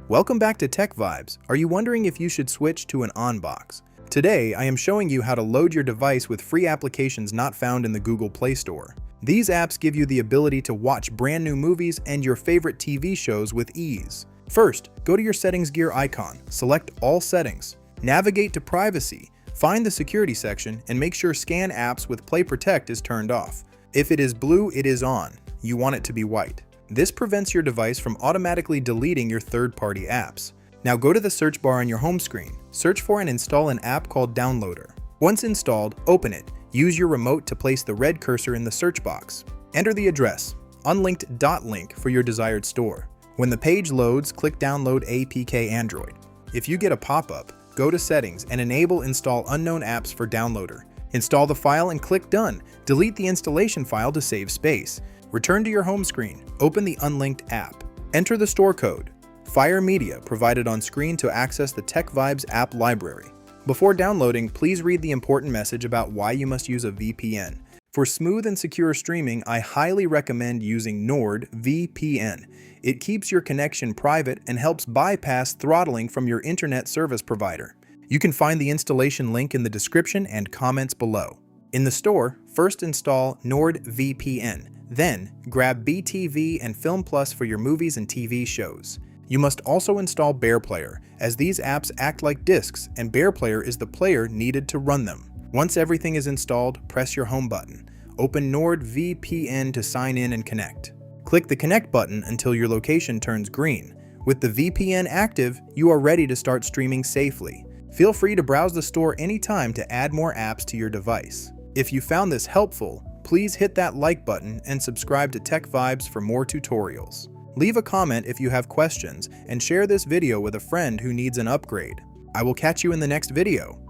Welcome back to TechVibes. Are you wondering if you should switch to an on-box? Today, I am showing you how to load your device with free applications not found in the Google Play Store. These apps give you the ability to watch brand new movies and your favorite TV shows with ease. First, go to your settings gear icon, select all settings, navigate to privacy, find the security section, and make sure scan apps with Play Protect is turned off. If it is blue, it is on. You want it to be white. This prevents your device from automatically deleting your third-party apps. Now go to the search bar on your home screen. Search for and install an app called Downloader. Once installed, open it. Use your remote to place the red cursor in the search box. Enter the address, unlinked .link for your desired store. When the page loads, click Download APK Android. If you get a pop-up, go to Settings and enable Install Unknown Apps for Downloader. Install the file and click Done. Delete the installation file to save space. Return to your home screen. Open the unlinked app. Enter the store code. Fire Media provided on screen to access the TechVibes app library. Before downloading, please read the important message about why you must use a VPN. For smooth and secure streaming, I highly recommend using NordVPN. It keeps your connection private and helps bypass throttling from your internet service provider. You can find the installation link in the description and comments below. In the store, first install NordVPN. Then, grab BTV and Film Plus for your movies and TV shows. You must also install Bear Player, as these apps act like discs and Bear Player is the player needed to run them. Once everything is installed, press your home button. Open NordVPN to sign in and connect. Click the Connect button until your location turns green. With the VPN active, you are ready to start streaming safely. Feel free to browse the store anytime to add more apps to your device. If you found this helpful, please hit that like button and subscribe to TechVibes for more tutorials. Leave a comment if you have questions and share this video with a friend who needs an upgrade. I will catch you in the next video.